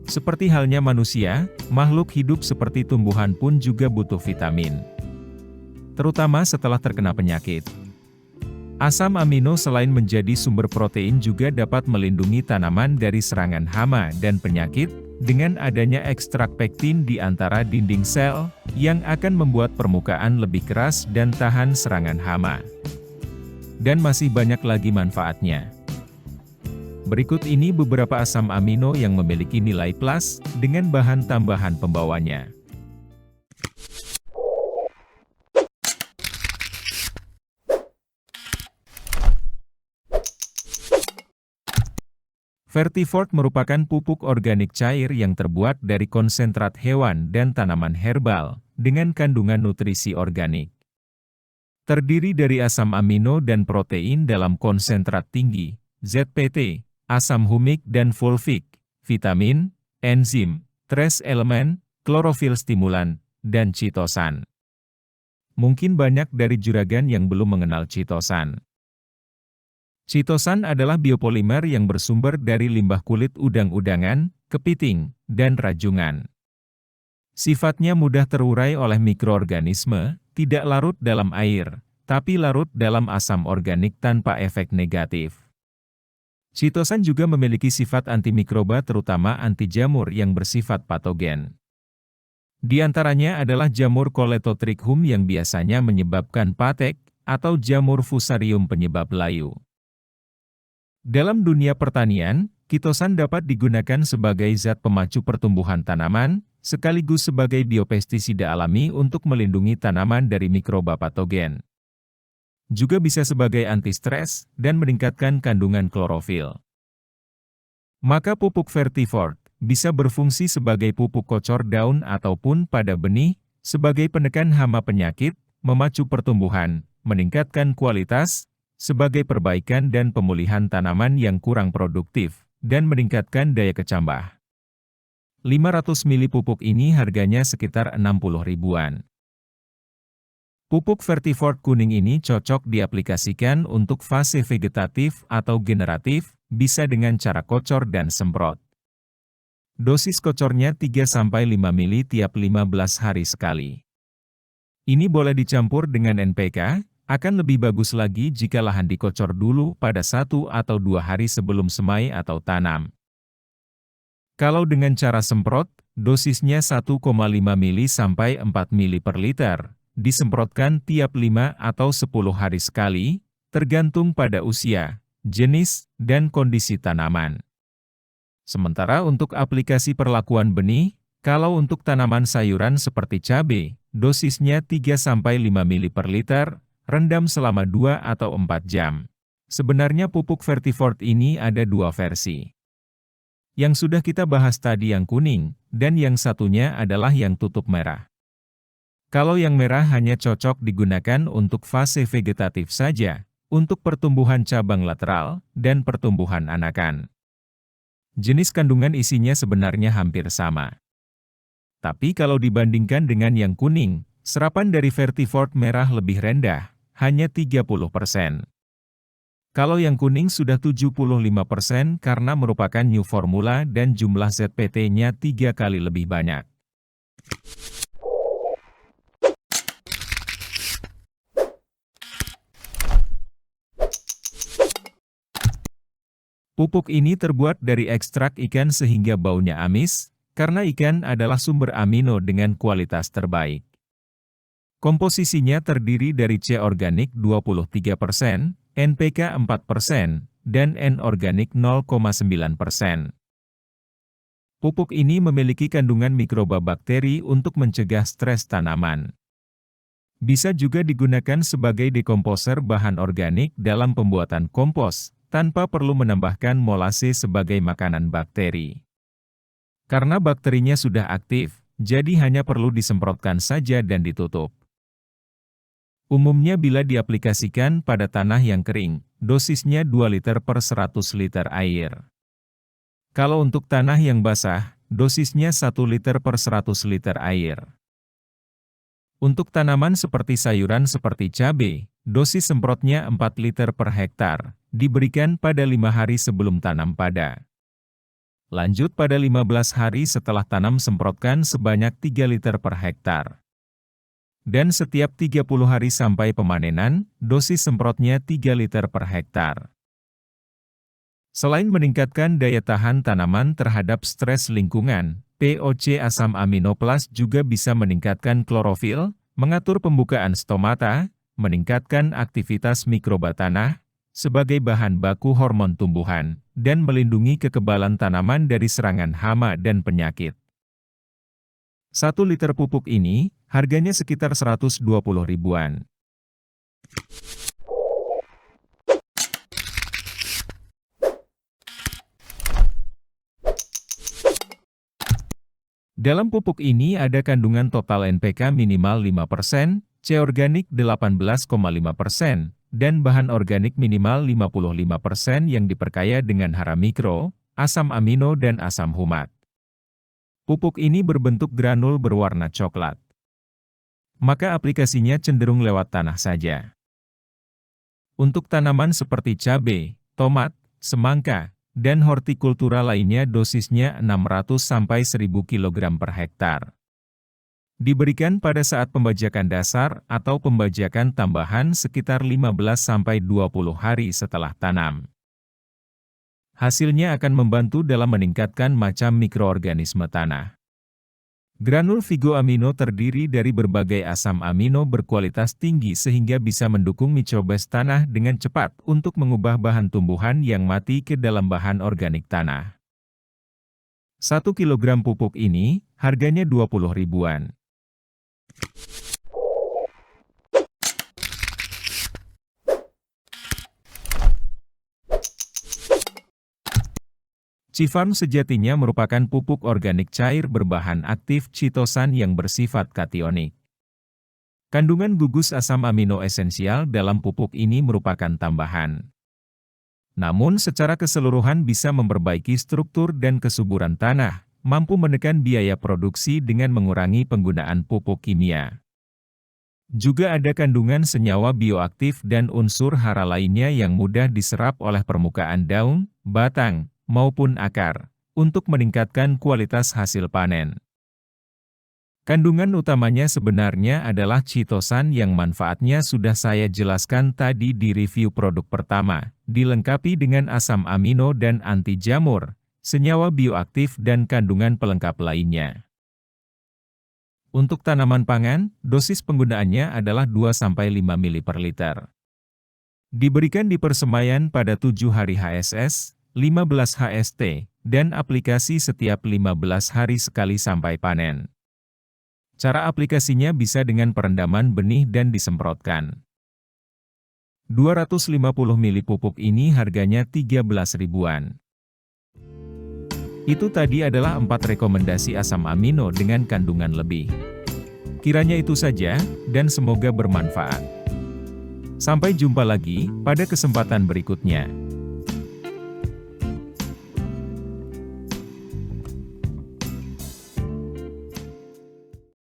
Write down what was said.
Seperti halnya manusia, makhluk hidup seperti tumbuhan pun juga butuh vitamin. Terutama setelah terkena penyakit. Asam amino selain menjadi sumber protein juga dapat melindungi tanaman dari serangan hama dan penyakit, dengan adanya ekstrak pektin di antara dinding sel, yang akan membuat permukaan lebih keras dan tahan serangan hama. Dan masih banyak lagi manfaatnya. Berikut ini beberapa asam amino yang memiliki nilai plus, dengan bahan tambahan pembawanya. Vertifort merupakan pupuk organik cair yang terbuat dari konsentrat hewan dan tanaman herbal, dengan kandungan nutrisi organik. Terdiri dari asam amino dan protein dalam konsentrat tinggi, ZPT, asam humik dan fulvik, vitamin, enzim, trace elemen, klorofil stimulan, dan chitosan. Mungkin banyak dari juragan yang belum mengenal chitosan. Chitosan adalah biopolimer yang bersumber dari limbah kulit udang-udangan, kepiting, dan rajungan. Sifatnya mudah terurai oleh mikroorganisme, tidak larut dalam air, tapi larut dalam asam organik tanpa efek negatif. Chitosan juga memiliki sifat antimikroba terutama anti jamur yang bersifat patogen. Di antaranya adalah jamur Coletotrichum yang biasanya menyebabkan patek, atau jamur Fusarium penyebab layu. Dalam dunia pertanian, chitosan dapat digunakan sebagai zat pemacu pertumbuhan tanaman, sekaligus sebagai biopestisida alami untuk melindungi tanaman dari mikroba patogen. Juga bisa sebagai anti-stres dan meningkatkan kandungan klorofil. Maka pupuk Vertifort bisa berfungsi sebagai pupuk kocor daun ataupun pada benih, sebagai penekan hama penyakit, memacu pertumbuhan, meningkatkan kualitas, sebagai perbaikan dan pemulihan tanaman yang kurang produktif, dan meningkatkan daya kecambah. 500 ml pupuk ini harganya sekitar 60 ribuan. Pupuk Vertifort kuning ini cocok diaplikasikan untuk fase vegetatif atau generatif, bisa dengan cara kocor dan semprot. Dosis kocornya 3-5 ml tiap 15 hari sekali. Ini boleh dicampur dengan NPK, akan lebih bagus lagi jika lahan dikocor dulu pada 1 atau 2 hari sebelum semai atau tanam. Kalau dengan cara semprot, dosisnya 1,5 ml sampai 4 ml per liter, disemprotkan tiap 5 atau 10 hari sekali, tergantung pada usia, jenis, dan kondisi tanaman. Sementara untuk aplikasi perlakuan benih, kalau untuk tanaman sayuran seperti cabai, dosisnya 3-5 ml per liter, rendam selama 2 atau 4 jam. Sebenarnya pupuk Vertifort ini ada 2 versi. Yang sudah kita bahas tadi yang kuning, dan yang satunya adalah yang tutup merah. Kalau yang merah hanya cocok digunakan untuk fase vegetatif saja, untuk pertumbuhan cabang lateral, dan pertumbuhan anakan. Jenis kandungan isinya sebenarnya hampir sama. Tapi kalau dibandingkan dengan yang kuning, serapan dari Vertifort merah lebih rendah, hanya 30%. Kalau yang kuning sudah 75% karena merupakan new formula dan jumlah ZPT-nya 3 kali lebih banyak. Pupuk ini terbuat dari ekstrak ikan sehingga baunya amis, karena ikan adalah sumber amino dengan kualitas terbaik. Komposisinya terdiri dari C organik 23%, NPK 4%, dan N organik 0,9%. Pupuk ini memiliki kandungan mikroba bakteri untuk mencegah stres tanaman. Bisa juga digunakan sebagai dekomposer bahan organik dalam pembuatan kompos, tanpa perlu menambahkan molase sebagai makanan bakteri. Karena bakterinya sudah aktif, jadi hanya perlu disemprotkan saja dan ditutup. Umumnya bila diaplikasikan pada tanah yang kering, dosisnya 2 liter per 100 liter air. Kalau untuk tanah yang basah, dosisnya 1 liter per 100 liter air. Untuk tanaman seperti sayuran seperti cabai, dosis semprotnya 4 liter per hektar, diberikan pada 5 hari sebelum tanam pada. Lanjut pada 15 hari setelah tanam semprotkan sebanyak 3 liter per hektar. Dan setiap 30 hari sampai pemanenan, dosis semprotnya 3 liter per hektar. Selain meningkatkan daya tahan tanaman terhadap stres lingkungan, POC asam amino plus juga bisa meningkatkan klorofil, mengatur pembukaan stomata, meningkatkan aktivitas mikroba tanah, sebagai bahan baku hormon tumbuhan, dan melindungi kekebalan tanaman dari serangan hama dan penyakit. 1 liter pupuk ini, harganya sekitar 120 ribuan. Dalam pupuk ini ada kandungan total NPK minimal 5%, C organik 18,5%, dan bahan organik minimal 55% yang diperkaya dengan hara mikro, asam amino dan asam humat. Pupuk ini berbentuk granul berwarna coklat. Maka aplikasinya cenderung lewat tanah saja. Untuk tanaman seperti cabai, tomat, semangka, dan hortikultura lainnya dosisnya 600-1000 kg per hektar. Diberikan pada saat pembajakan dasar atau pembajakan tambahan sekitar 15-20 hari setelah tanam. Hasilnya akan membantu dalam meningkatkan macam mikroorganisme tanah. Granul Vigo Amino terdiri dari berbagai asam amino berkualitas tinggi sehingga bisa mendukung mikrobes tanah dengan cepat untuk mengubah bahan tumbuhan yang mati ke dalam bahan organik tanah. 1 kg pupuk ini, harganya 20 ribuan. Cifarm sejatinya merupakan pupuk organik cair berbahan aktif chitosan yang bersifat kationik. Kandungan gugus asam amino esensial dalam pupuk ini merupakan tambahan. Namun secara keseluruhan bisa memperbaiki struktur dan kesuburan tanah, mampu menekan biaya produksi dengan mengurangi penggunaan pupuk kimia. Juga ada kandungan senyawa bioaktif dan unsur hara lainnya yang mudah diserap oleh permukaan daun, batang, maupun akar, untuk meningkatkan kualitas hasil panen. Kandungan utamanya sebenarnya adalah chitosan yang manfaatnya sudah saya jelaskan tadi di review produk pertama, dilengkapi dengan asam amino dan anti jamur, senyawa bioaktif dan kandungan pelengkap lainnya. Untuk tanaman pangan, dosis penggunaannya adalah 2-5 ml per liter. Diberikan di persemaian pada 7 hari HSS, 15 HST, dan aplikasi setiap 15 hari sekali sampai panen. Cara aplikasinya bisa dengan perendaman benih dan disemprotkan. 250 ml pupuk ini harganya 13 ribuan. Itu tadi adalah 4 rekomendasi asam amino dengan kandungan lebih. Kiranya itu saja, dan semoga bermanfaat. Sampai jumpa lagi pada kesempatan berikutnya.